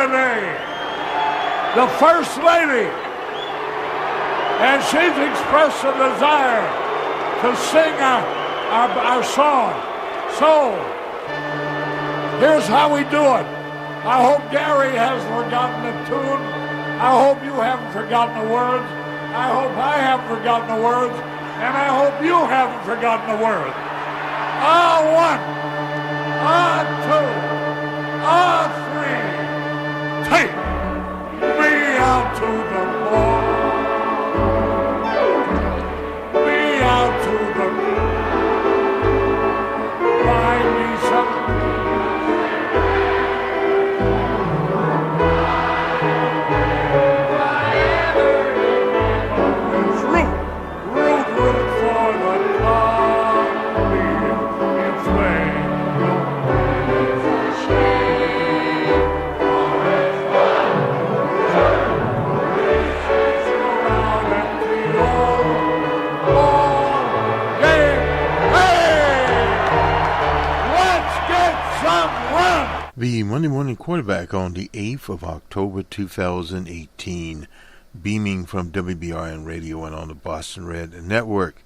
today, the First Lady, and she's expressed a desire to sing our song. So, here's how we do it. I hope Gary hasn't forgotten the tune. I hope you haven't forgotten the words. I hope I haven't forgotten the words. And I hope you haven't forgotten the words. One, two, three. Take me out to the ball. Me out to the moon. Buy me some. The Monday Morning Quarterback on the 8th of October 2018, beaming from WBRN Radio and on the Boston Red Network.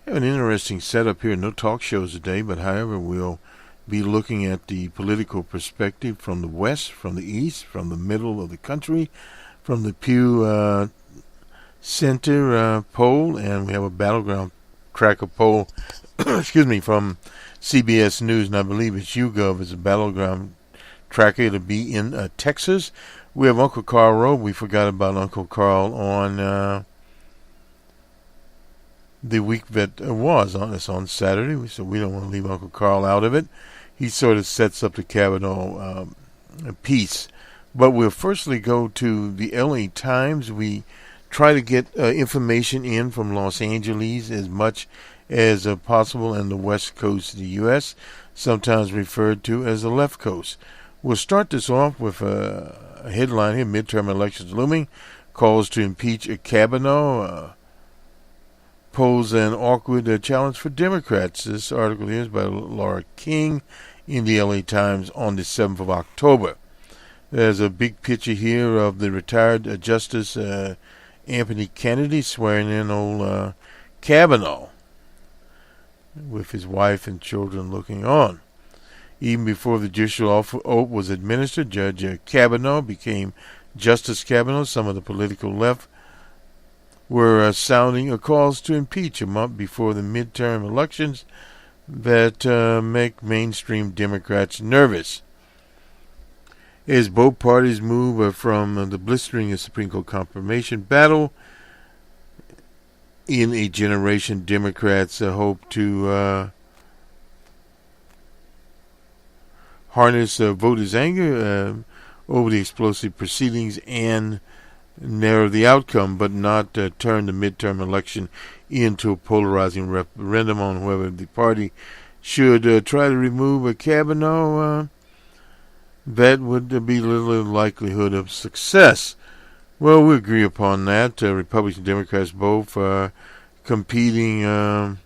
We have an interesting setup here. No talk shows today, but however, we'll be looking at the political perspective from the West, from the East, from the middle of the country, from the Pew Center poll, and we have a battleground tracker poll, excuse me, from CBS News, and I believe it's YouGov as a battleground tracker to be in Texas. We have Uncle Carl Rowe. We forgot about Uncle Carl on the week that was on. It's on Saturday, so we don't want to leave Uncle Carl out of it. He sort of sets up the Kavanaugh piece. But we'll firstly go to the LA Times. We try to get information in from Los Angeles as much as possible and the west coast of the U.S., sometimes referred to as the left coast. We'll start this off with a headline here: midterm elections looming, calls to impeach Kavanaugh, pose an awkward challenge for Democrats. This article here is by Laura King in the LA Times on the 7th of October. There's a big picture here of the retired Justice Anthony Kennedy swearing in old Kavanaugh, with his wife and children looking on. Even before the judicial oath was administered, Judge Kavanaugh became Justice Kavanaugh. Some of the political left were sounding calls to impeach a month before the midterm elections that make mainstream Democrats nervous. As both parties move from the blistering Supreme Court confirmation battle, in a generation, Democrats hope to harness voters' anger over the explosive proceedings and narrow the outcome, but not turn the midterm election into a polarizing referendum on whether the party should try to remove Kavanaugh. That would be little likelihood of success. Well, we agree upon that. Republicans and Democrats both competing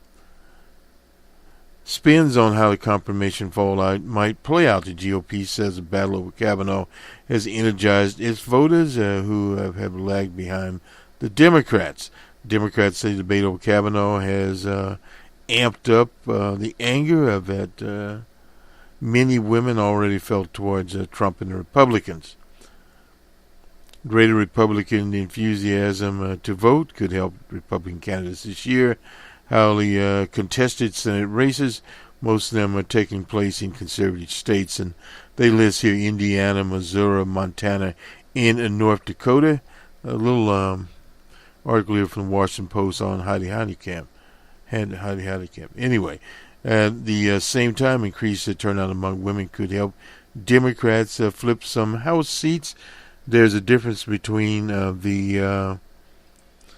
spins on how the confirmation fallout might play out. The GOP says the battle over Kavanaugh has energized its voters who have lagged behind the Democrats. Democrats say the debate over Kavanaugh has amped up the anger that many women already felt towards Trump and the Republicans. Greater Republican enthusiasm to vote could help Republican candidates this year. Highly contested Senate races, most of them are taking place in conservative states, and they list here Indiana, Missouri, Montana, and North Dakota. A little article here from the Washington Post on Heidi Heitkamp. Anyway, at the same time, increased turnout among women could help Democrats flip some House seats. There's a difference between the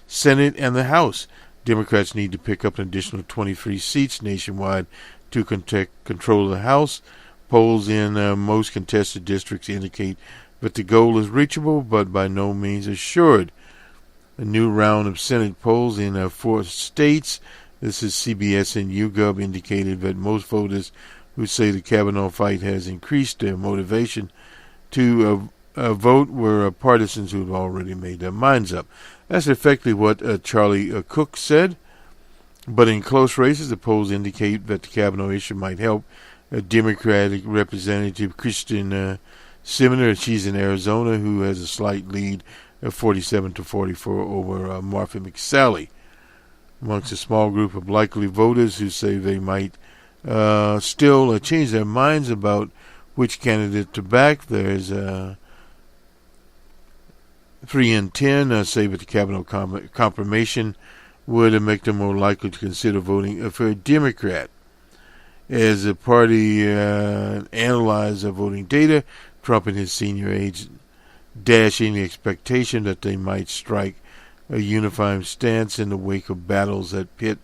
Senate and the House. Democrats need to pick up an additional 23 seats nationwide to control the House. Polls in most contested districts indicate that the goal is reachable, but by no means assured. A new round of Senate polls in 4 states, this is CBS and YouGov, indicated that most voters who say the Kavanaugh fight has increased their motivation to vote were partisans who had already made their minds up. That's effectively what Charlie Cook said. But in close races, the polls indicate that the Kavanaugh issue might help Democratic Representative Kristen Sinema. She's in Arizona, who has a slight lead of 47-44 over Martha McSally. Amongst a small group of likely voters who say they might still change their minds about which candidate to back, there's 3 in 10 say that the Kavanaugh confirmation would make them more likely to consider voting for a Democrat. As the party analyzed voting data, Trump and his senior aides dashing the expectation that they might strike a unifying stance in the wake of battles that pit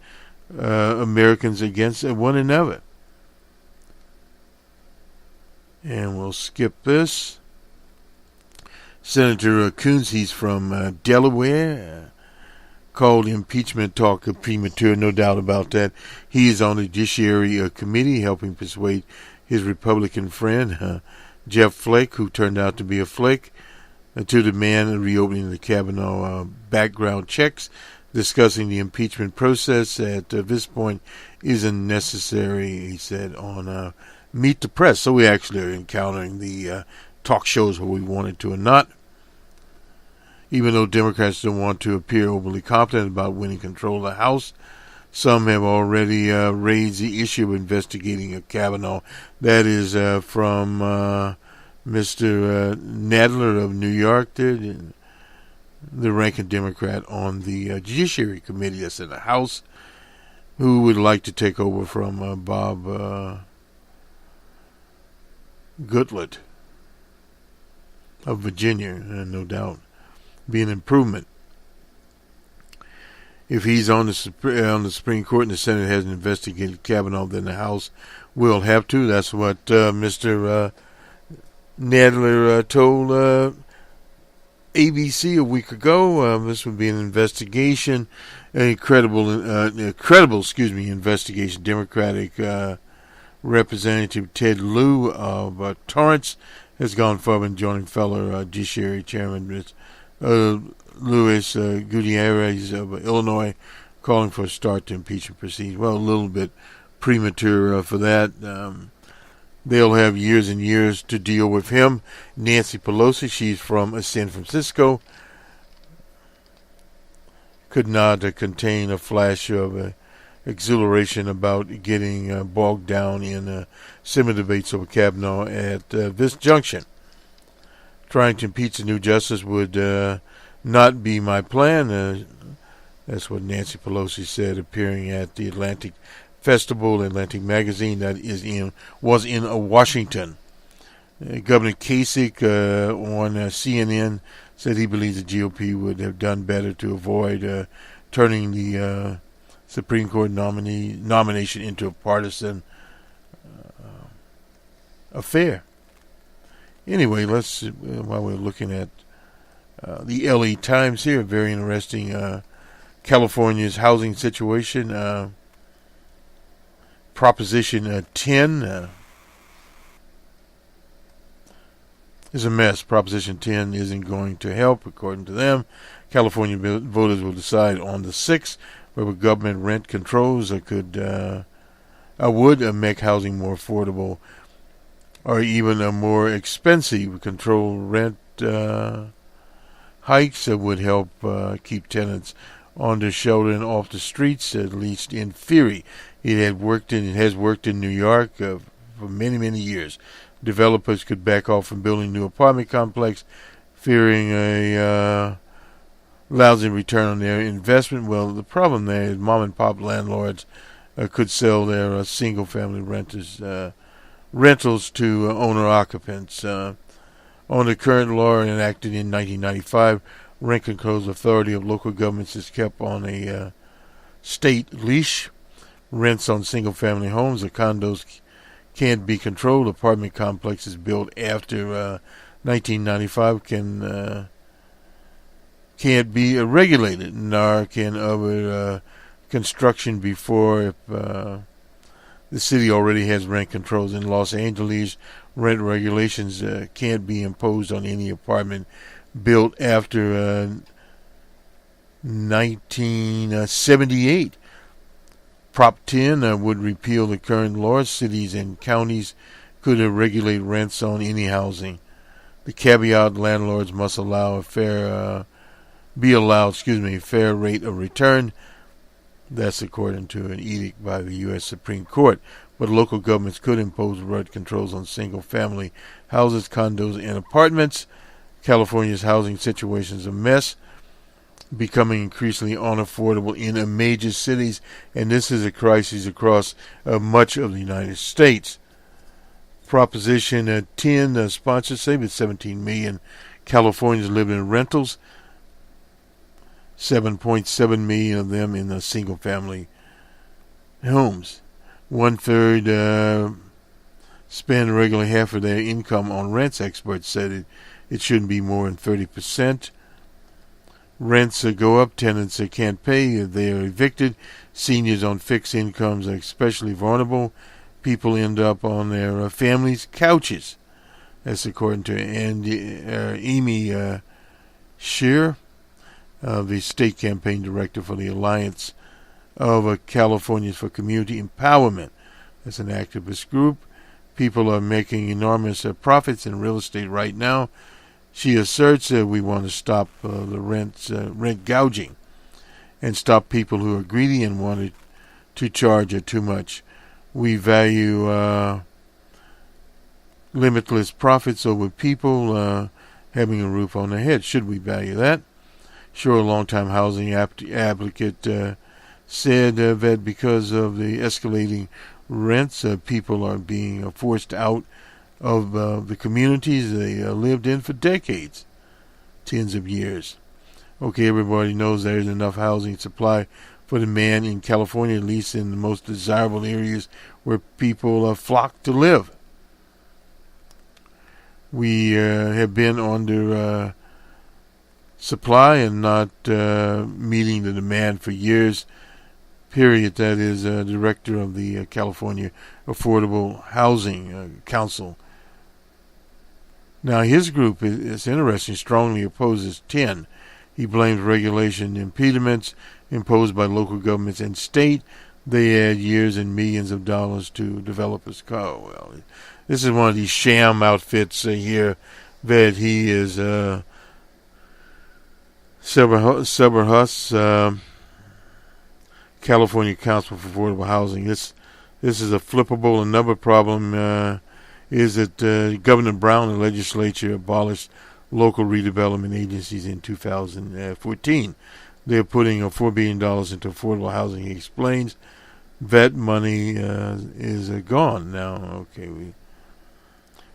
Americans against one another. And we'll skip this. Senator Coons, he's from Delaware, called impeachment talk premature, no doubt about that. He is on the Judiciary Committee helping persuade his Republican friend, Jeff Flake, who turned out to be a flake, to demand reopening the Kavanaugh background checks. Discussing the impeachment process at this point isn't necessary, he said, on Meet the Press. So we actually are encountering the talk shows where we wanted to or not. Even though Democrats don't want to appear overly confident about winning control of the House, some have already raised the issue of investigating Kavanaugh. That is from Mr. Nadler of New York, the ranking Democrat on the Judiciary Committee that's in the House, who would like to take over from Bob Goodlatte of Virginia, no doubt. Be an improvement. If he's on the Supreme Court and the Senate hasn't investigated Kavanaugh, then the House will have to. That's what Mr. Nadler told ABC a week ago. This would be an investigation, an incredible investigation. Democratic Representative Ted Lieu of Torrance has gone further in joining fellow Judiciary Chairman Luis Gutierrez of Illinois, calling for a start to impeachment proceedings. Well, a little bit premature for that. They'll have years and years to deal with him. Nancy Pelosi, she's from San Francisco, could not contain a flash of exhilaration about getting bogged down in similar debates over Kavanaugh at this junction. Trying to impeach a new justice would not be my plan. That's what Nancy Pelosi said, appearing at the Atlantic Festival, Atlantic Magazine, that was in Washington. Governor Kasich on CNN said he believes the GOP would have done better to avoid turning the Supreme Court nomination into a partisan affair. Anyway, let's while we're looking at the LA Times here, very interesting California's housing situation. Proposition 10 is a mess. Proposition 10 isn't going to help, according to them. California voters will decide on the 6th whether government rent controls would make housing more affordable or even more expensive. Control rent hikes would help keep tenants on the shelter and off the streets, at least in theory. It has worked in New York for many, many years. Developers could back off from building new apartment complex, fearing a lousy return on their investment. Well, the problem there is mom and pop landlords could sell their single-family rentals to owner-occupants. On the current law enacted in 1995, rent control authority of local governments is kept on a state leash. Rents on single-family homes or condos can't be controlled. Apartment complexes built after 1995 can't be regulated, nor can other construction before if The city already has rent controls. In Los Angeles, rent regulations can't be imposed on any apartment built after 1978. Prop 10 would repeal the current law. Cities and counties could regulate rents on any housing. The caveat: landlords must allow a fair rate of return. That's according to an edict by the U.S. Supreme Court. But local governments could impose rent controls on single-family houses, condos, and apartments. California's housing situation is a mess, becoming increasingly unaffordable in major cities, and this is a crisis across much of the United States. Proposition 10 sponsors say that 17 million Californians live in rentals, 7.7 million of them in the single-family homes. One-third spend regularly half of their income on rents. Experts said it shouldn't be more than 30%. Rents go up, tenants can't pay, they are evicted. Seniors on fixed incomes are especially vulnerable. People end up on their families' couches. That's according to Amy Shear, the state campaign director for the Alliance of Californians for Community Empowerment. That's an activist group. People are making enormous profits in real estate right now. She asserts we want to stop the rent gouging and stop people who are greedy and want to charge too much. We value limitless profits over people having a roof on their head. Should we value that? Sure, a long-time housing advocate said that because of the escalating rents, people are being forced out of the communities they lived in for decades, tens of years. Okay, everybody knows there's enough housing supply for demand in California, at least in the most desirable areas where people flock to live. We have been under supply and not meeting the demand for years, period. That is director of the California Affordable Housing Council. Now, his group, it's interesting, strongly opposes 10. He blames regulation impediments imposed by local governments and state. They add years and millions of dollars to developers' cost. Well, this is one of these sham outfits here that he is Severhus, California Council for Affordable Housing. This is a flippable. Another problem is that Governor Brown, the legislature, abolished local redevelopment agencies in 2014. They're putting $4 billion into affordable housing. He explains that money is gone now. Okay,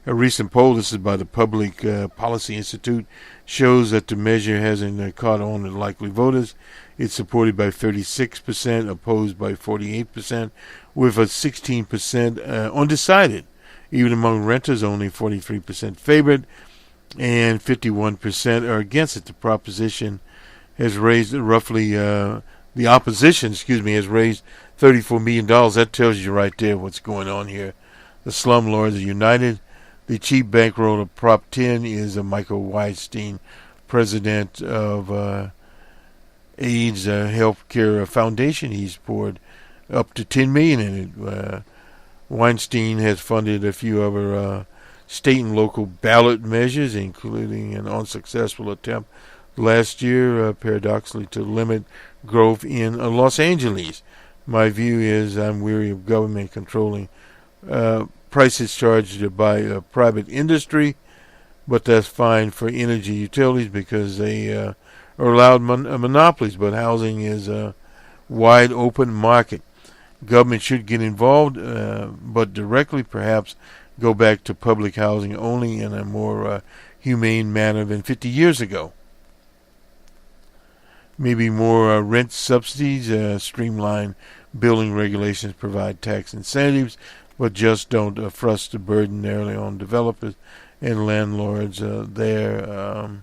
a recent poll, this is by the Public Policy Institute, shows that the measure hasn't caught on with likely voters. It's supported by 36%, opposed by 48%, with a 16% undecided. Even among renters, only 43% favored, and 51% are against it. The proposition has raised roughly, the opposition, has raised $34 million. That tells you right there what's going on here. The slumlords are united. The chief bankroll of Prop 10 is Michael Weinstein, president of AIDS Healthcare Foundation. He's poured up to $10 million in it. Weinstein has funded a few other state and local ballot measures, including an unsuccessful attempt last year, paradoxically, to limit growth in Los Angeles. My view is I'm weary of government controlling prices charged by private industry, but that's fine for energy utilities because they are allowed monopolies, but housing is a wide open market. Government should get involved, but directly, perhaps go back to public housing only in a more humane manner than 50 years ago. Maybe more rent subsidies, streamline building regulations, provide tax incentives, but just don't thrust the burden narrowly on developers and landlords there.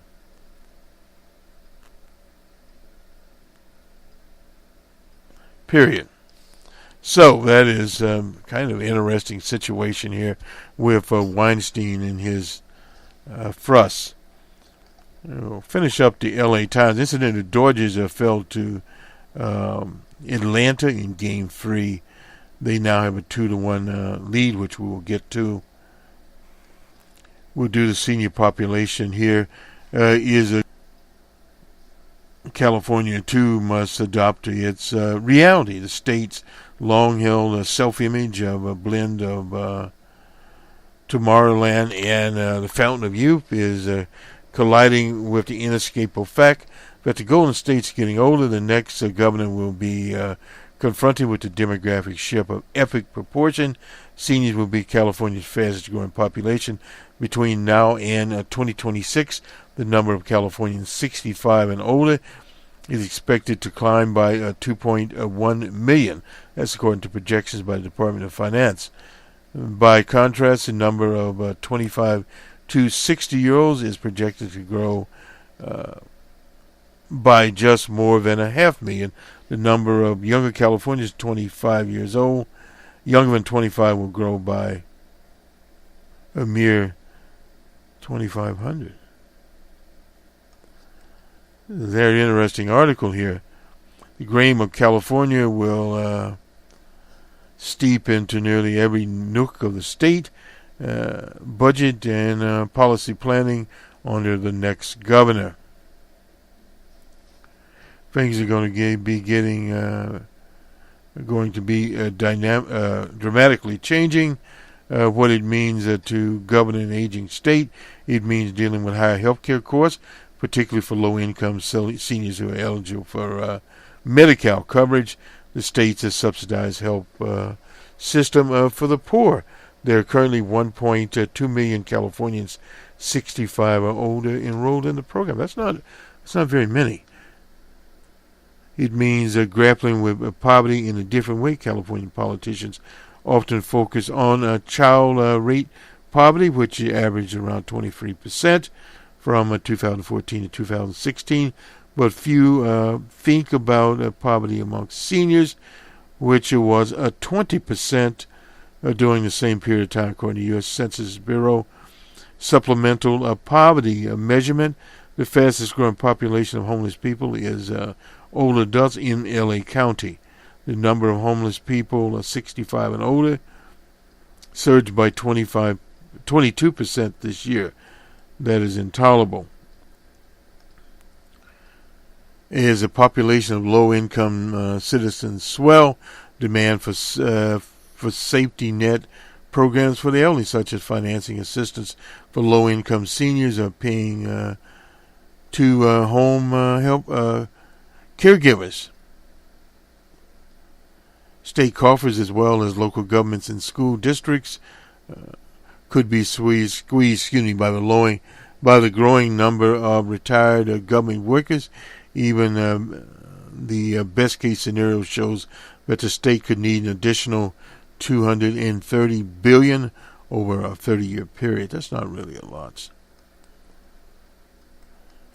Period. So that is kind of an interesting situation here with Weinstein and his fuss. We'll finish up the L.A. Times. Incident: the Dodgers fell to Atlanta in Game 3. They now have a 2-1 lead, which we will get to. We'll do the senior population here. Is a California too must adopt its reality. The state's long-held self-image of a blend of Tomorrowland and the Fountain of Youth is colliding with the inescapable fact that the Golden State's getting older. The next governor will be confronted with the demographic shift of epic proportion. Seniors will be California's fastest-growing population. Between now and 2026, the number of Californians 65 and older is expected to climb by 2.1 million. That's according to projections by the Department of Finance. By contrast, the number of 25 to 60-year-olds is projected to grow by just more than 500,000. The number of younger Californians 25 years old, younger than 25, will grow by a mere 2,500. Very interesting article here. The grain of California will steep into nearly every nook of the state, budget and policy planning under the next governor. Things are going to be dramatically changing. What it means to govern an aging state. It means dealing with higher health care costs, particularly for low-income seniors who are eligible for Medi-Cal coverage. The state's subsidized health system for the poor. There are currently 1.2 million Californians 65 or older enrolled in the program. That's not very many. It means grappling with poverty in a different way. California politicians often focus on child rate poverty, which averaged around 23% from 2014 to 2016, but few think about poverty amongst seniors, which was 20% during the same period of time, according to the U.S. Census Bureau supplemental poverty measurement. The fastest growing population of homeless people is older adults in L.A. County. The number of homeless people 65 and older surged by 22% this year. That is intolerable. As a population of low-income citizens swell, demand for safety net programs for the elderly, such as financing assistance for low-income seniors, are paying to home help caregivers. State coffers, as well as local governments and school districts, could be squeezed by the growing number of retired government workers. Even the best case scenario shows that the state could need an additional $230 billion over a 30-year period. That's not really a lot.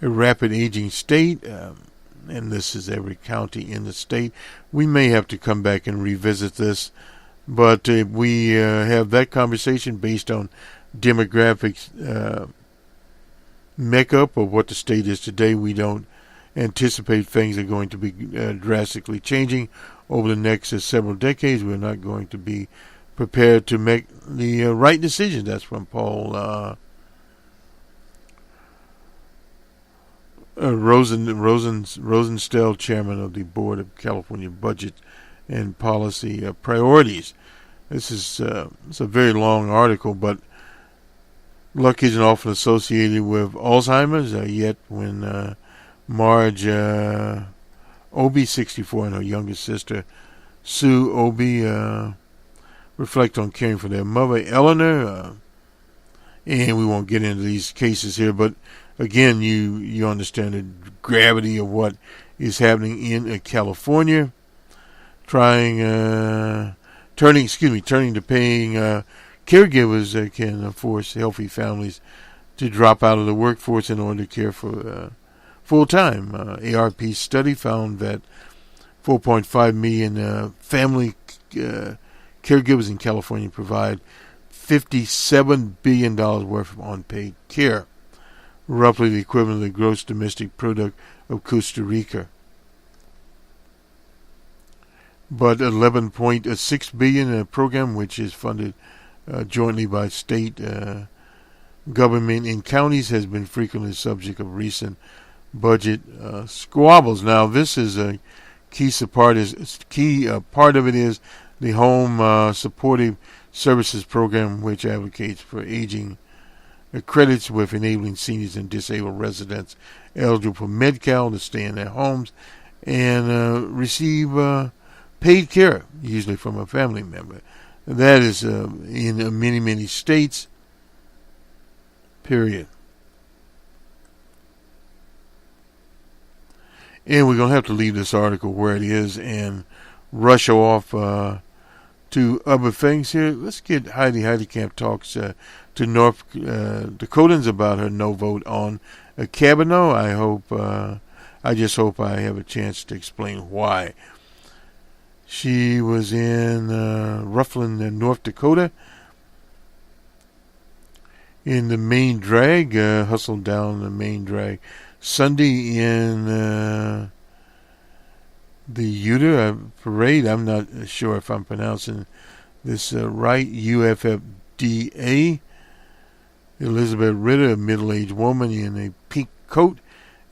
A rapid aging state, and this is every county in the state. We may have to come back and revisit this, but we have that conversation based on demographic makeup of what the state is today. We don't anticipate things are going to be drastically changing over the next several decades. We're not going to be prepared to make the right decisions. That's from Paul Rosenstell, chairman of the Board of California Budget and Policy Priorities. This is it's a very long article, but luck isn't often associated with Alzheimer's. Yet when Marge Obie, 64, and her youngest sister, Sue Obie, reflect on caring for their mother, Eleanor, and we won't get into these cases here, but again, you understand the gravity of what is happening in California. Turning to paying caregivers can force healthy families to drop out of the workforce in order to care for full-time. ARP's study found that 4.5 million family caregivers in California provide $57 billion worth of unpaid care, roughly the equivalent of the gross domestic product of Costa Rica. But $11.6 billion in a program which is funded jointly by state government and counties has been frequently the subject of recent budget squabbles. Now, this is a key part of it is the Home Supportive Services Program, which advocates for aging credits with enabling seniors and disabled residents eligible for Med-Cal to stay in their homes and receive paid care, usually from a family member. That is in many, many states, period. And we're going to have to leave this article where it is and rush off to other things here. Let's get Heidi Camp talks to North Dakotans about her no vote on Kavanaugh. I just hope I have a chance to explain why. She was in Rufflin, North Dakota, in the main drag, hustled down the main drag Sunday in the Utah parade. I'm not sure if I'm pronouncing this right. UFFDA. Elizabeth Ritter, a middle-aged woman in a pink coat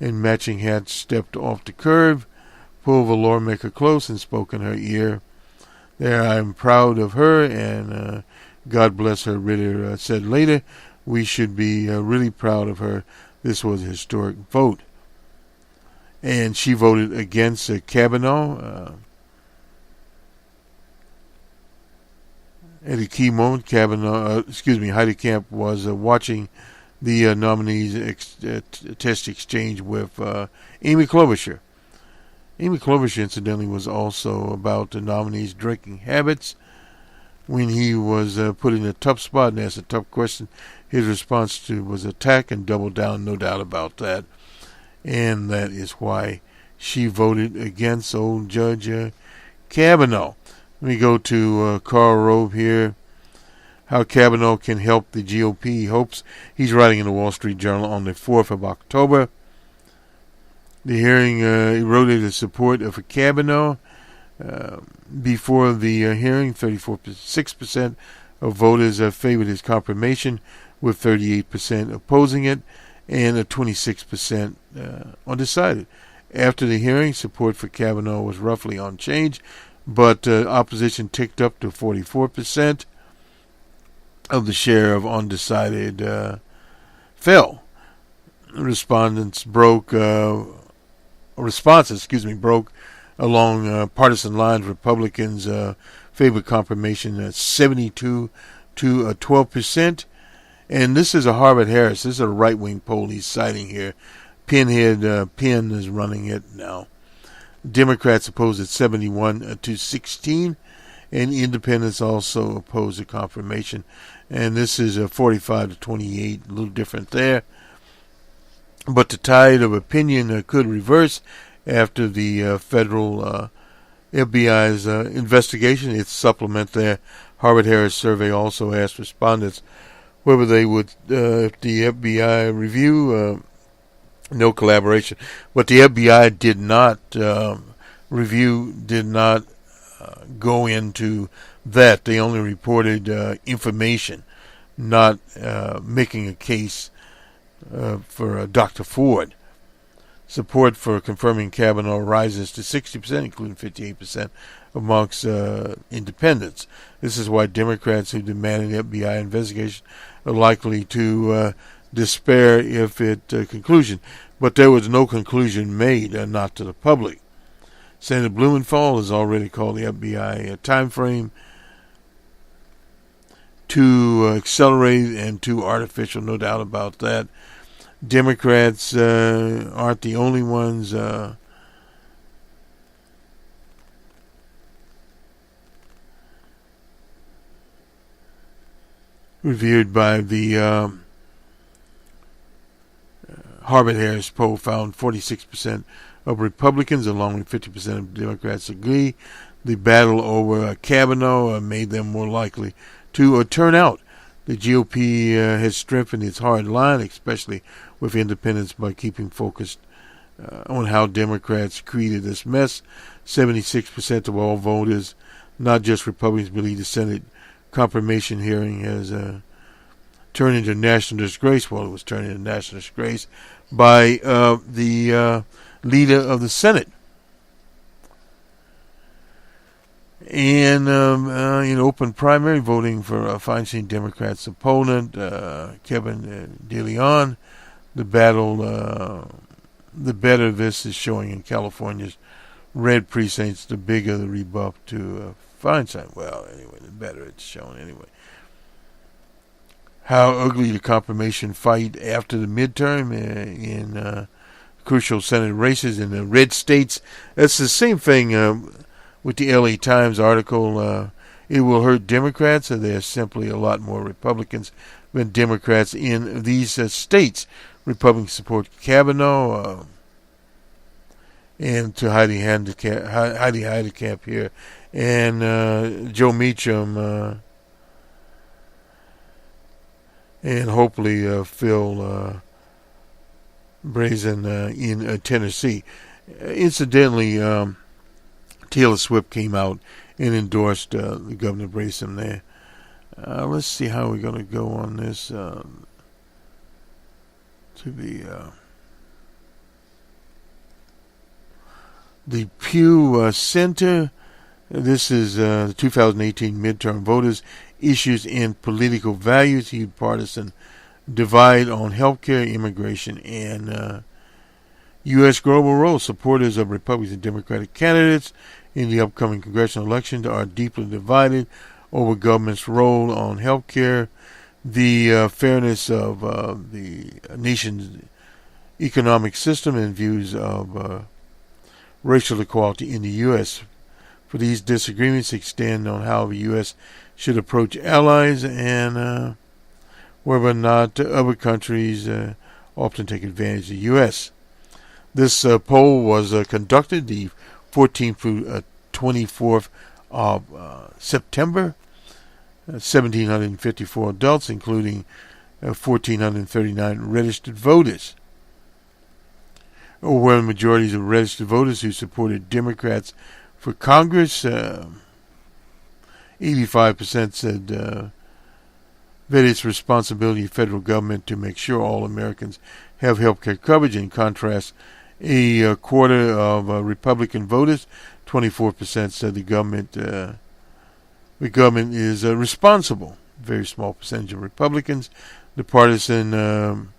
and matching hat, stepped off the curb, pulled the lawmaker close, and spoke in her ear. There, I'm proud of her, and God bless her, Ritter said later. We should be really proud of her. This was a historic vote. And she voted against Kavanaugh. At a key moment, Heidi Camp was watching the nominees test exchange with Amy Klobuchar. Amy Klobuchar, incidentally, was also about the nominees' drinking habits. When he was put in a tough spot and asked a tough question, his response was attack and double down, no doubt about that. And that is why she voted against old Judge Kavanaugh. Let me go to Karl Rove here. How Kavanaugh can help the GOP. He hopes. He's writing in the Wall Street Journal on the 4th of October. The hearing eroded the support of Kavanaugh. Before the hearing, 36% of voters favored his confirmation, with 38% opposing it, and 26% undecided. After the hearing, support for Kavanaugh was roughly unchanged, but opposition ticked up to 44% of the share of undecided fell. Responses broke along partisan lines. Republicans favored confirmation at 72 to 12%. And this is a Harvard-Harris. This is a right-wing poll he's citing here. Penn is running it now. Democrats opposed at 71 to 16, and independents also opposed the confirmation. And this is 45 to 28, a little different there. But the tide of opinion could reverse after the federal FBI's investigation. Its supplement there. Harvard-Harris survey also asked respondents whether they would, if the FBI review, no collaboration. But the FBI did not review, did not go into that. They only reported information, not making a case for Dr. Ford. Support for confirming Kavanaugh rises to 60%, including 58% amongst independents. This is why Democrats who demanded the FBI investigation are likely to despair if it conclusion. But there was no conclusion made, not to the public. Senator Blumenthal has already called the FBI time frame too accelerated and too artificial, no doubt about that. Democrats aren't the only ones reviewed by the Harvard-Harris poll found 46% of Republicans, along with 50% of Democrats, agree. The battle over Kavanaugh made them more likely to turn out. The GOP has strengthened its hard line, especially with independents, by keeping focused on how Democrats created this mess. 76% of all voters, not just Republicans, believe the Senate confirmation hearing has turned into national disgrace. Well, it was turned into national disgrace by the leader of the Senate. And in open primary voting for Feinstein Democrats' opponent, Kevin DeLeon, the better this is showing in California's red precincts, the bigger the rebuff to Feinstein. Well, anyway, the better it's shown anyway. How ugly the confirmation fight after the midterm in crucial Senate races in the red states. That's the same thing with the LA Times article. It will hurt Democrats, and there's simply a lot more Republicans than Democrats in these states. Republicans support Kavanaugh and to Heidi Heidkamp here, and Joe Meacham, and hopefully Phil Brazen in Tennessee. Incidentally, Taylor Swift came out and endorsed the Governor Brazen there. Let's see how we're going to go on this to the Pew Center. This is the 2018 midterm voters' issues and political values. Huge partisan divide on healthcare, immigration, and U.S. global role. Supporters of Republican and Democratic candidates in the upcoming congressional election are deeply divided over government's role on healthcare, the fairness of the nation's economic system, and views of racial equality in the U.S. For these disagreements extend on how the U.S. should approach allies and whether or not other countries often take advantage of the U.S. This poll was conducted the 14th through 24th of September. 1,754 adults, including 1,439 registered voters. Overwhelming majorities of registered voters who supported Democrats for Congress, 85% said that it's responsibility of the federal government to make sure all Americans have health care coverage. In contrast, a quarter of Republican voters, 24%, said the government is responsible. Very small percentage of Republicans. The partisan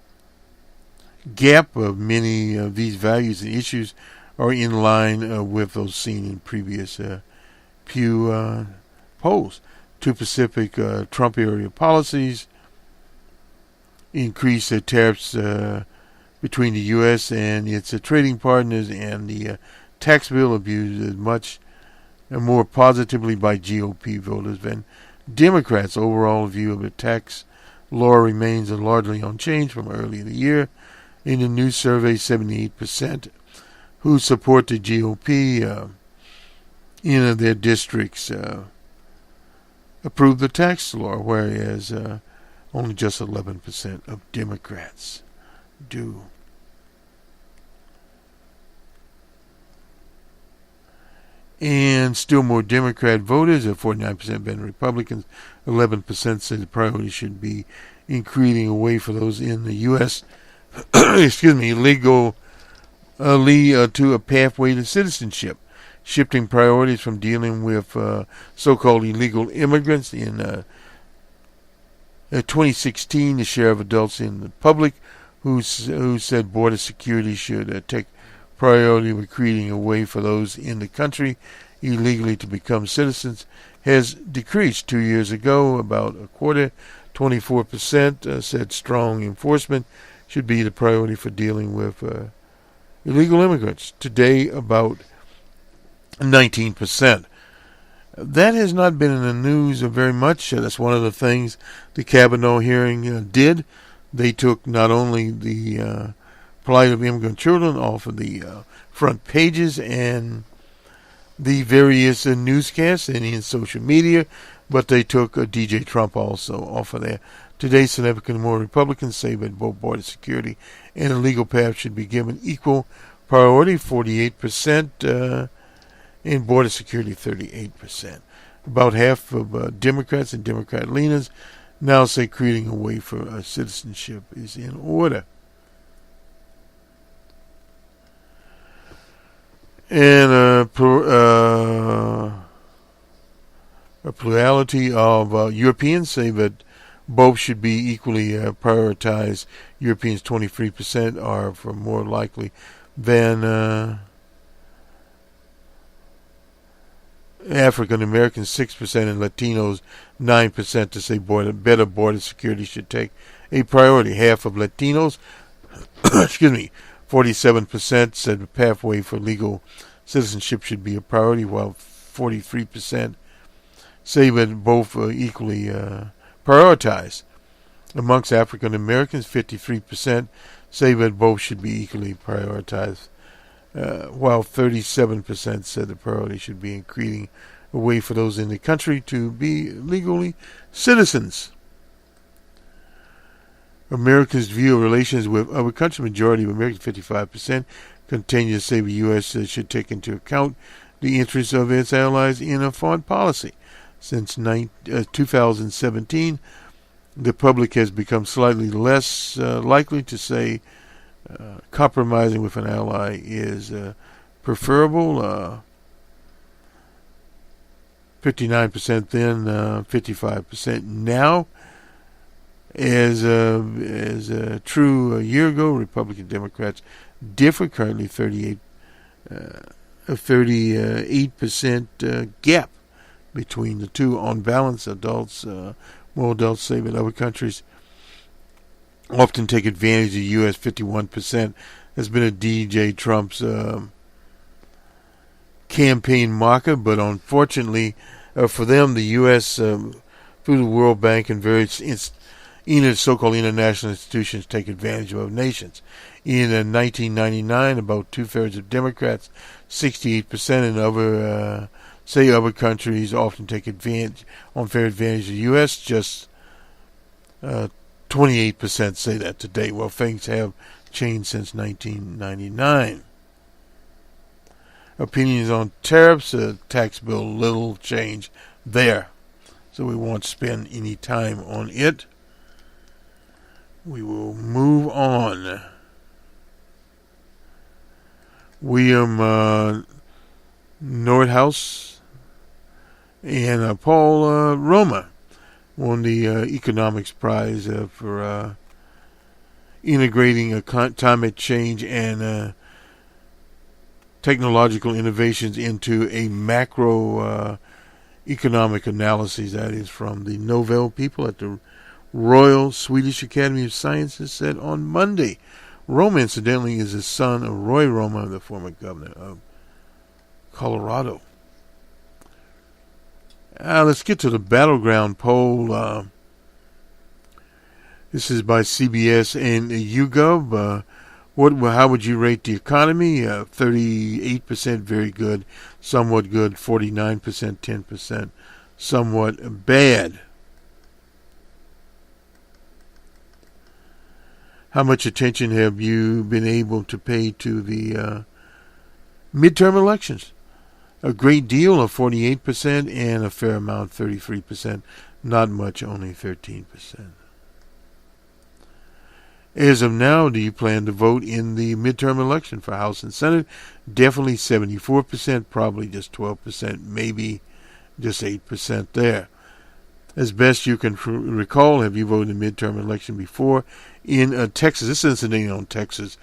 gap of many of these values and issues are in line with those seen in previous Pew polls. Two specific Trump area policies: increase tariffs between the U.S. and its trading partners, and the tax bill abused much more positively by GOP voters than Democrats. Overall view of the tax law remains largely unchanged from earlier in the year. In the new survey, 78% who support the GOP in their districts approve the tax law, whereas only just 11% of Democrats do. And still more Democrat voters, 49% than Republicans. 11% say the priority should be increasing away for those in the U.S. Illegally to a pathway to citizenship, shifting priorities from dealing with so-called illegal immigrants. In 2016, the share of adults in the public who said border security should take priority with creating a way for those in the country illegally to become citizens has decreased. 2 years ago, about a quarter, 24%, said strong enforcement should be the priority for dealing with illegal immigrants. Today, about 19%. That has not been in the news very much. That's one of the things the Kavanaugh hearing did. They took not only the plight of immigrant children off of the front pages and the various newscasts and in social media, but they took DJ Trump also off of there. Today, significantly more Republicans say that both border security and a legal path should be given equal priority, 48%, and border security, 38%. About half of Democrats and Democrat leaners now say creating a way for citizenship is in order. And a plurality of Europeans say that both should be equally prioritized. Europeans, 23%, are for more likely than African Americans, 6%, and Latinos, 9%, to say better border security should take a priority. Half of Latinos, 47%, said the pathway for legal citizenship should be a priority, while 43% say that both are equally prioritized. Amongst African Americans, 53% say that both should be equally prioritized, while 37% said the priority should be in creating a way for those in the country to be legally citizens. Americans' view of relations with other countries, majority of Americans, 55%, continue to say the U.S. should take into account the interests of its allies in a foreign policy. Since 2017, the public has become slightly less likely to say compromising with an ally is preferable. 59% then, 55% now. As true a year ago, Republican and Democrats differ. Currently, 38% gap between the two. On balance, more adults say that other countries often take advantage of the U.S. 51% has been a DJ Trump's campaign marker, but unfortunately for them, the U.S. through the World Bank and various so-called international institutions take advantage of other nations. In 1999, about two-thirds of Democrats, 68%, and other countries often take unfair advantage of the U.S. Just 28% say that today. Well, things have changed since 1999. Opinions on tariffs, tax bill, little change there. So we won't spend any time on it. We will move on. William Nordhaus and Paul Roma won the economics prize for integrating climate change and technological innovations into a macro economic analysis. That is from the Nobel people at the Royal Swedish Academy of Sciences, said on Monday. Roma, incidentally, is the son of Roy Roma, the former governor of Colorado. Let's get to the battleground poll. This is by CBS and YouGov. How would you rate the economy? 38% very good, somewhat good, 49%, 10% somewhat bad. How much attention have you been able to pay to the midterm elections? A great deal of 48% and a fair amount, 33%. Not much, only 13%. As of now, do you plan to vote in the midterm election for House and Senate? Definitely 74%, probably just 12%, maybe just 8% there. As best you can recall, have you voted in the midterm election before? In Texas, this incident on Texas,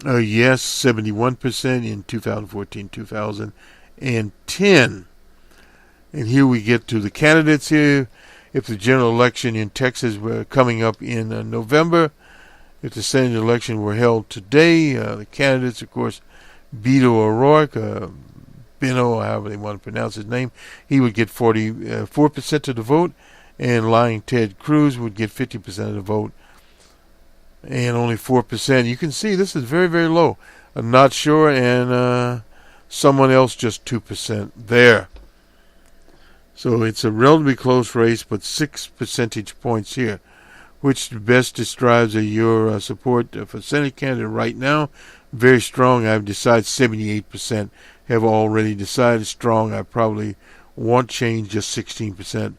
yes, 71% in 2014, 2010. And here we get to the candidates here. If the general election in Texas were coming up in November, if the Senate election were held today, the candidates, of course, Beto O'Rourke, Bino, however they want to pronounce his name, he would get 44% of the vote, and lying Ted Cruz would get 50% of the vote. and only 4%. You can see this is very, very low. I'm not sure, and someone else just 2% there. So it's a relatively close race, but 6 percentage points here, which best describes your support for Senate candidate right now. Very strong. I've decided 78% have already decided strong. I probably won't change, just 16%.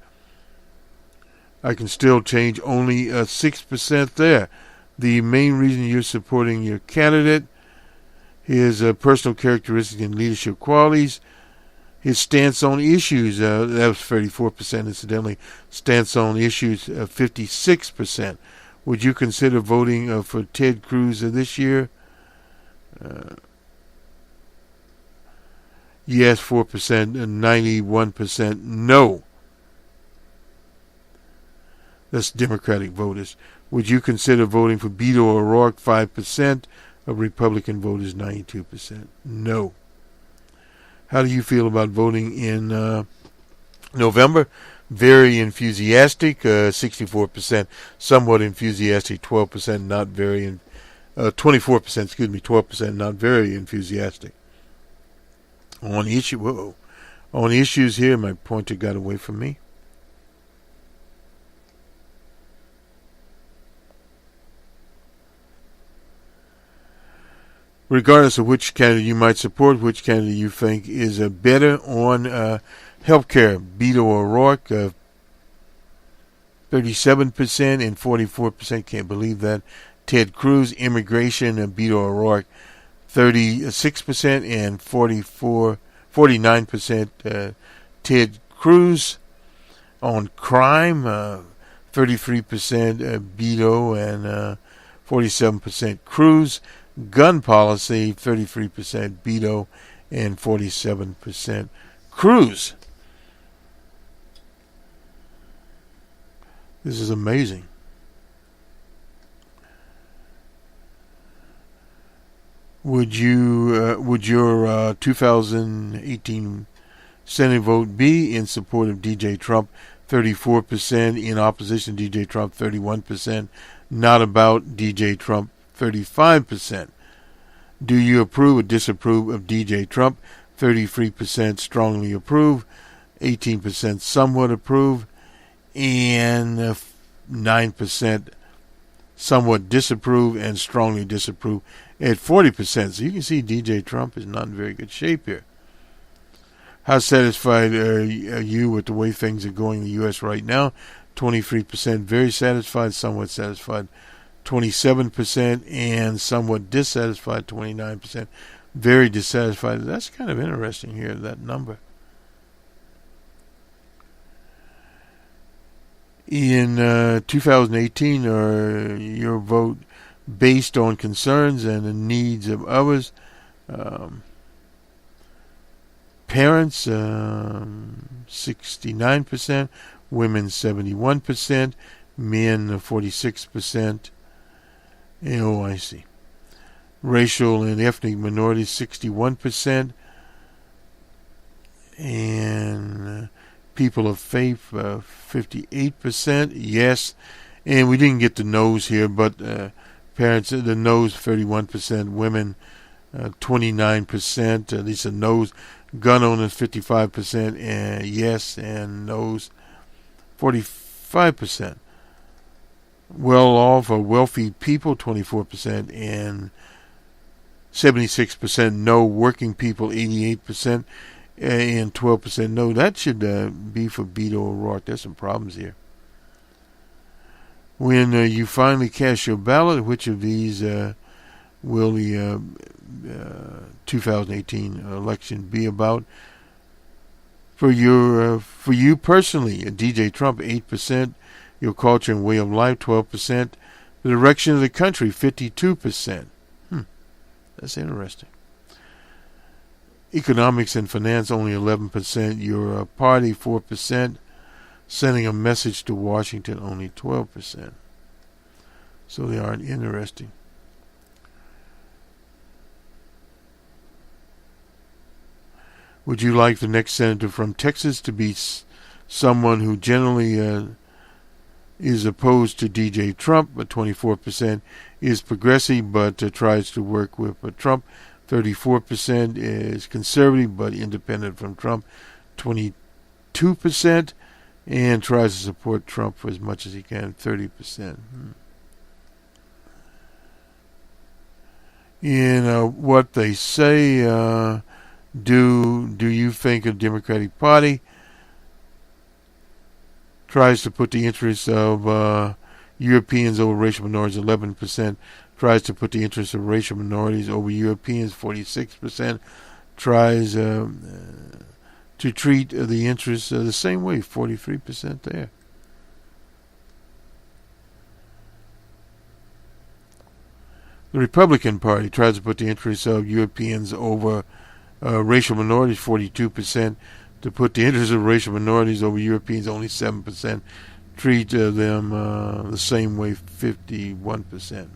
I can still change, only 6% there. The main reason you're supporting your candidate, his personal characteristics and leadership qualities, his stance on issues, that was 34%, incidentally. Stance on issues, 56%. Would you consider voting for Ted Cruz this year? Yes, 4%, and 91% no. That's Democratic voters. Would you consider voting for Beto O'Rourke? 5%. Of Republican voters, 92%. No. How do you feel about voting in November? Very enthusiastic, 64%. Somewhat enthusiastic, 12%. Not very, 24%. Excuse me, 12%. Not very enthusiastic. On issues here, my pointer got away from me. Regardless of which candidate you might support, which candidate you think is better on health care, Beto O'Rourke, 37% and 44%, can't believe that. Ted Cruz, immigration, Beto O'Rourke, 36% and 49%. Ted Cruz. On crime, 33% Beto and 47% Cruz. Gun policy, 33% Beto and 47% Cruz. This is amazing. Would your 2018 Senate vote be in support of DJ Trump? 34%. In opposition to DJ Trump, 31%. Not about DJ Trump, 35%. Do you approve or disapprove of DJ Trump? 33% strongly approve, 18% somewhat approve, and 9% somewhat disapprove and strongly disapprove at 40%. So you can see DJ Trump is not in very good shape here. How satisfied are you with the way things are going in the U.S. right now? 23% very satisfied, somewhat satisfied, 27%, and somewhat dissatisfied, 29%. Very dissatisfied. That's kind of interesting here, that number. In 2018, are your vote based on concerns and the needs of others? Parents, 69%, women, 71%, men, 46%. Oh, I see. Racial and ethnic minorities, 61%. And people of faith, 58%. Yes. And we didn't get the no's here, but parents, the no's, 31%. Women, 29%. These are no's. Gun owners, 55%. And yes, and no's, 45%. Well-off or wealthy people, 24%, and 76% no. Working people, 88%, and 12% no. That should be for Beto O'Rourke. There's some problems here. When you finally cast your ballot, which of these will the 2018 election be about? For you personally, DJ Trump, 8%. Your culture and way of life, 12%. The direction of the country, 52%. That's interesting. Economics and finance, only 11%. Your party, 4%. Sending a message to Washington, only 12%. So they aren't interesting. Would you like the next senator from Texas to be someone who generally is opposed to DJ Trump, but 24% is progressive but tries to work with Trump. 34% is conservative but independent from Trump. 22% and tries to support Trump for as much as he can. 30%. What they say, do you think a Democratic Party tries to put the interests of Europeans over racial minorities? 11% tries to put the interests of racial minorities over Europeans. 46% tries to treat the interests the same way. 43% there. The Republican Party tries to put the interests of Europeans over racial minorities. 42%. To put the interests of racial minorities over Europeans, only 7%. Treat them the same way. 51%.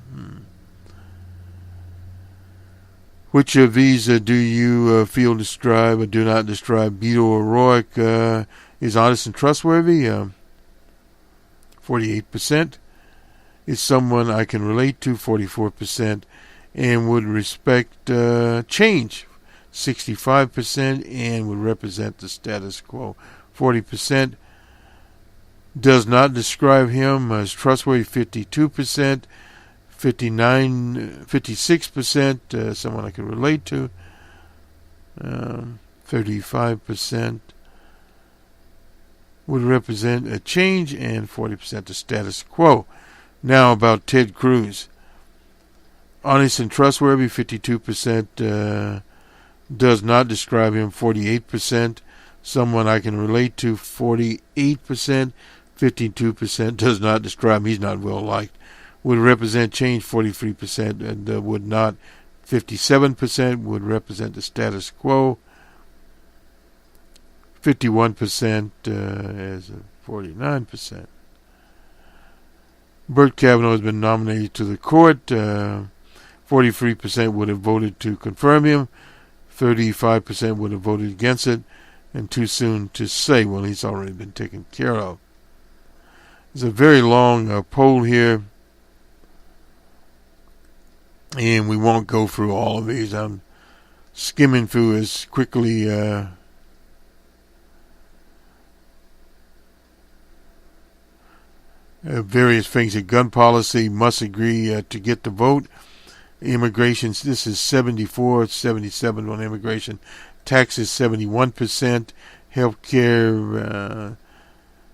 Which of these do you feel describe or do not describe Beto O'Rourke is honest and trustworthy? 48%. Is someone I can relate to? 44%. And would respect change? 65%. And would represent the status quo? 40%. Does not describe him as trustworthy? 52%. 56%, someone I can relate to. 35% would represent a change, and 40% the status quo. Now about Ted Cruz. Honest and trustworthy, 52%, does not describe him, 48%. Someone I can relate to, 48%. 52% does not describe him, he's not well liked. Would represent change, 43%, and would not. 57% would represent the status quo. 51% as 49%. Brett Kavanaugh has been nominated to the court. 43% would have voted to confirm him. 35% would have voted against it. And too soon to say, well, he's already been taken care of. There's a very long poll here. And we won't go through all of these. I'm skimming through as quickly various things. Gun policy must agree to get the vote. Immigration, this is 74, 77 on immigration. Taxes, 71%. Healthcare,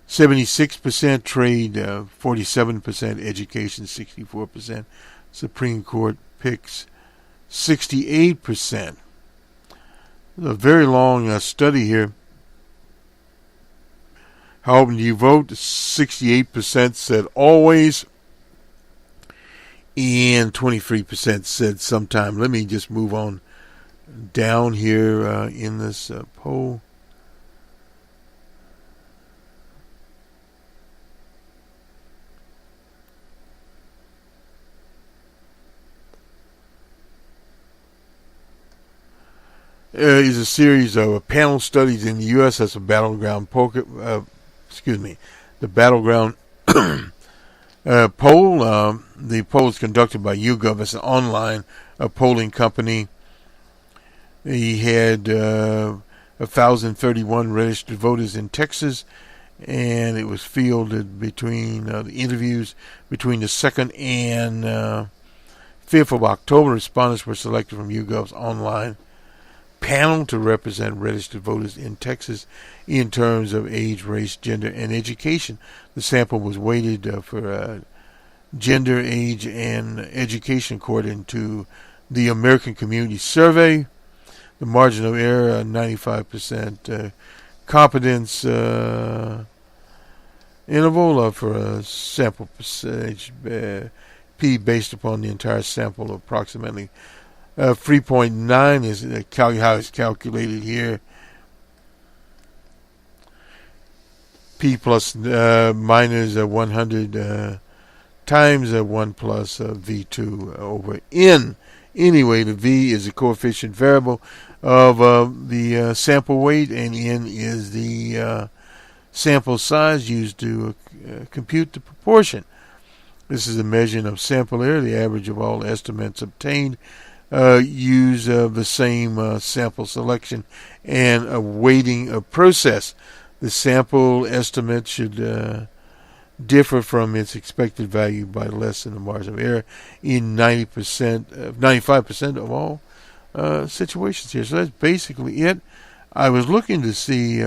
76%. Trade, 47%. Education, 64%. Supreme Court picks 68%. A very long study here. How often do you vote? 68% said always, and 23% said sometime. Let me just move on down here in this poll. Is a series of panel studies in the U.S. as a battleground the battleground poll. The poll is conducted by YouGov. It's an online polling company. He had 1,031 registered voters in Texas, and it was fielded between the interviews between the 2nd and 5th of October. Respondents were selected from YouGov's online panel to represent registered voters in Texas in terms of age, race, gender, and education. The sample was weighted for gender, age, and education according to the American Community Survey. The margin of error, 95% competence interval for a sample percentage P based upon the entire sample of approximately 3.9 is how it's calculated here. P plus minus 100 times 1 plus V2 over N. Anyway, the V is the coefficient variable of the sample weight, and N is the sample size used to compute the proportion. This is a measure of sample error, the average of all estimates obtained. Use the same sample selection and a weighting process. The sample estimate should differ from its expected value by less than the margin of error in 95% of all situations here. So that's basically it. I was looking to see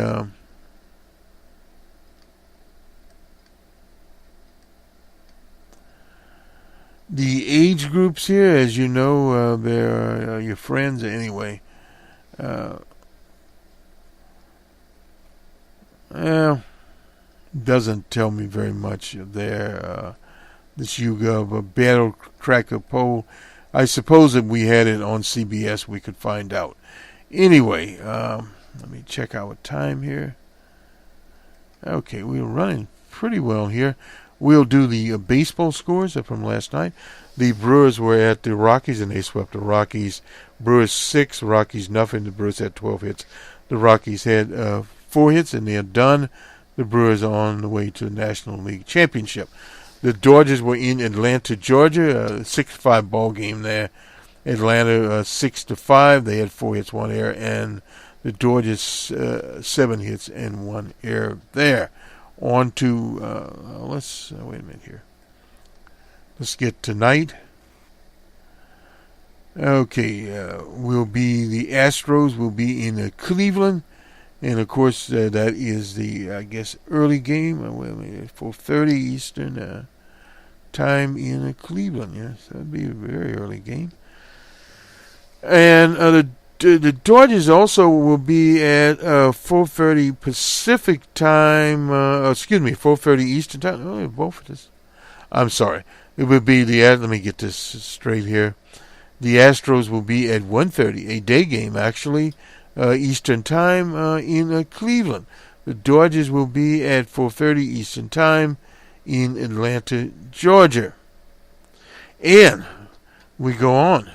the age groups here. As you know, they're your friends anyway. Doesn't tell me very much there. This YouGov Battle Tracker poll. I suppose if we had it on CBS, we could find out. Anyway, let me check our time here. Okay, we're running pretty well here. We'll do the baseball scores from last night. The Brewers were at the Rockies, and they swept the Rockies. Brewers 6, Rockies nothing. The Brewers had 12 hits. The Rockies had 4 hits, and they're done. The Brewers are on the way to the National League Championship. The Dodgers were in Atlanta, Georgia, a 6-5 ball game there. Atlanta 6-5. They had 4 hits, 1 error, and the Dodgers 7 hits and 1 error there. On to let's wait a minute here. Let's get tonight. Okay, the Astros will be in Cleveland. And, of course, that is the, I guess, early game. 4:30 Eastern time in Cleveland. Yes, that would be a very early game. And the Dodgers also will be at 4:30 Pacific time. 4:30 Eastern time. Oh, both of this. I'm sorry. It would be let me get this straight here. The Astros will be at 1:30, a day game, actually. Eastern time in Cleveland. The Dodgers will be at 4:30 Eastern time in Atlanta, Georgia. And we go on.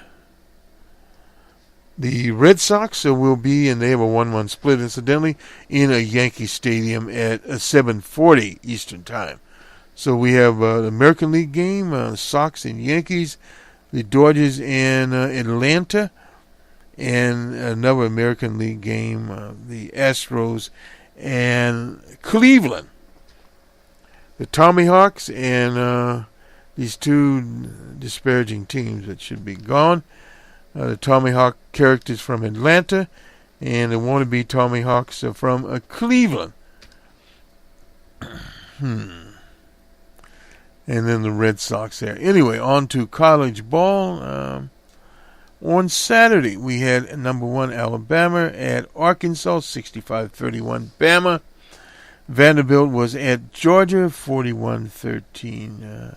The Red Sox will be, and they have a 1-1 split, incidentally, in a Yankee Stadium at 7:40 Eastern time. So we have the American League game, Sox and Yankees, the Dodgers and Atlanta, and another American League game, the Astros and Cleveland. The Tommyhawks and these two disparaging teams that should be gone. The Tommyhawk characters from Atlanta and the wannabe Tommyhawks from Cleveland. And then the Red Sox there. Anyway, on to college ball. On Saturday, we had number 1 Alabama at Arkansas, 65-31 Bama. Vanderbilt was at Georgia, 41-13.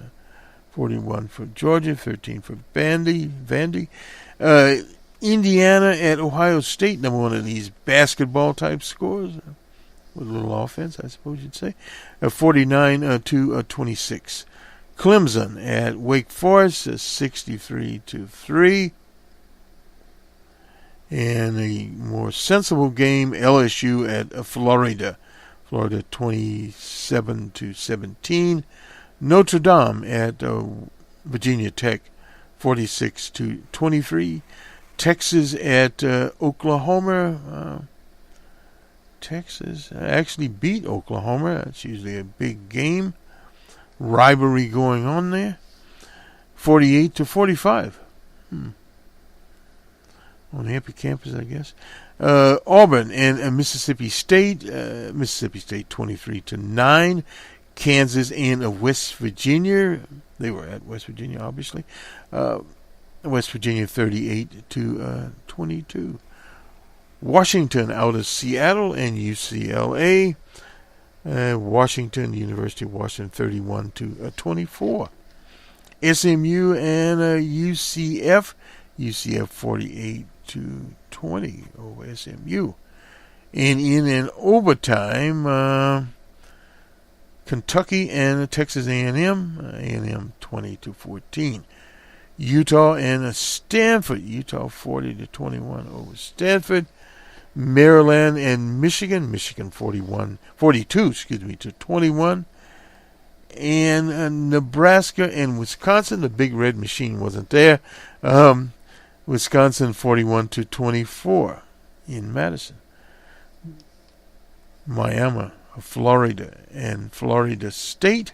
41 for Georgia, 13 for Vandy. Indiana at Ohio State, number 1 of these basketball-type scores. With a little offense, I suppose you'd say. 49-26. Clemson at Wake Forest, 63-3. And a more sensible game, LSU at Florida. Florida 27-17. Notre Dame at Virginia Tech 46-23. Texas at Oklahoma. Texas actually beat Oklahoma. That's usually a big game. Rivalry going on there. 48-45. On the Hippocampus, I guess. Auburn and Mississippi State. Mississippi State 23-9. Kansas and West Virginia. They were at West Virginia, obviously. West Virginia 38-22. Washington out of Seattle and UCLA. University of Washington 31-24. SMU and UCF. UCF 48-20 over SMU. And in an overtime, Kentucky and Texas A&M. A&M 20-14. Utah and Stanford. Utah 40-21 over Stanford. Maryland and Michigan 42 to 21. And Nebraska and Wisconsin, the big red machine wasn't there. Wisconsin 41 to 24 in Madison. Miami, Florida, and Florida State.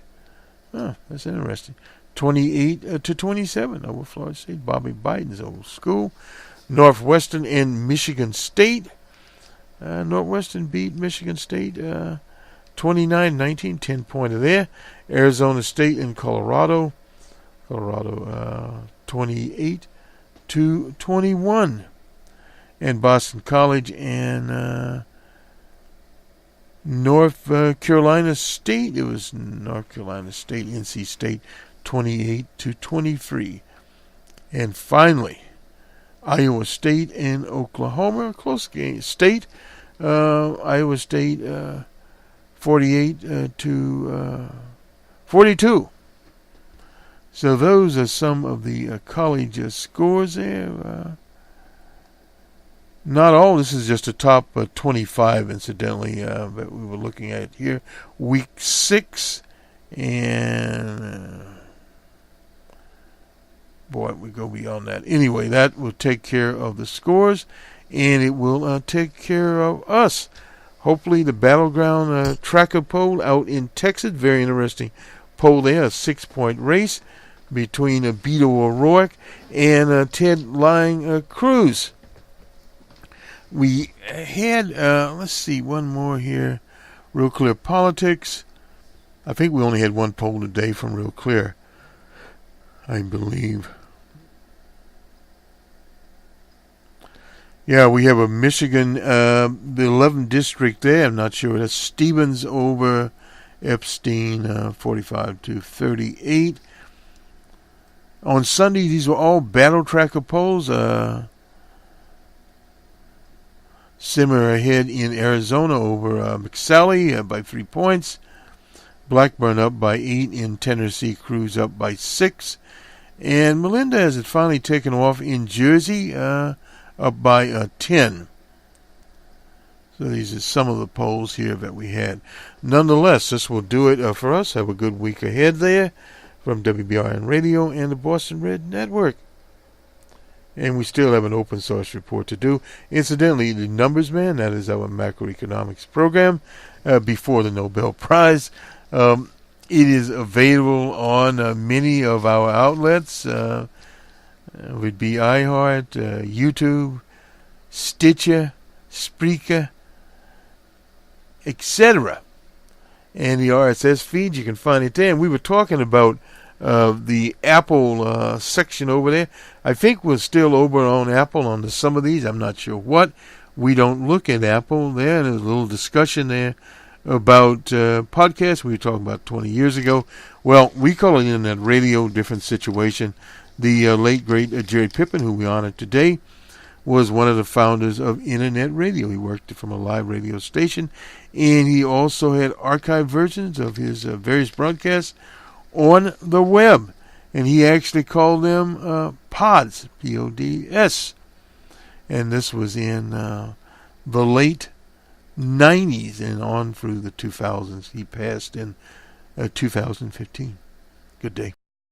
Oh, that's interesting. 28 to 27 over Florida State. Bobby Biden's old school. Northwestern and Michigan State. Northwestern beat Michigan State 29-19, 10-pointer there. Arizona State and Colorado. Colorado 28 to 21. And Boston College and North Carolina State. It was North Carolina State, NC State 28 to 23. And finally, Iowa State and Oklahoma, close game. State, Iowa State 48 to 42. So those are some of the college scores there. Not all. This is just the top 25, incidentally, that we were looking at here. Week 6, and boy, we go beyond that. Anyway, that will take care of the scores, and it will take care of us. Hopefully, the Battleground Tracker poll out in Texas, very interesting poll there, a 6-point race between Beto O'Rourke and Ted Lying Cruz. We had, let's see, one more here. Real Clear Politics. I think we only had one poll today from Real Clear, I believe. Yeah, we have a Michigan, the 11th district there. I'm not sure. That's Stevens over Epstein, 45 to 38. On Sunday, these were all Battle Tracker polls. Simmer ahead in Arizona over McSally by 3 points. Blackburn up by 8 in Tennessee. Cruz up by 6. And Melinda has it finally taken off in Jersey, up by 10. So these are some of the polls here that we had. Nonetheless, this will do it for us. Have a good week ahead there from WBRN Radio and the Boston Red Network. And we still have an open source report to do. Incidentally, the Numbers Man, that is our macroeconomics program, before the Nobel Prize. It is available on many of our outlets. It would be iHeart, YouTube, Stitcher, Spreaker, etc. And the RSS feed, you can find it there. And we were talking about the Apple section over there. I think we're still over on Apple on some of these. I'm not sure what. We don't look at Apple there. There's a little discussion there about podcasts we were talking about 20 years ago. Well, we call it Internet Radio, different situation. The late, great Jerry Pippin, who we honored today, was one of the founders of Internet Radio. He worked from a live radio station, and he also had archived versions of his various broadcasts on the web. And he actually called them pods, P-O-D-S. And this was in the late 90s and on through the 2000s. He passed in 2015. Good day.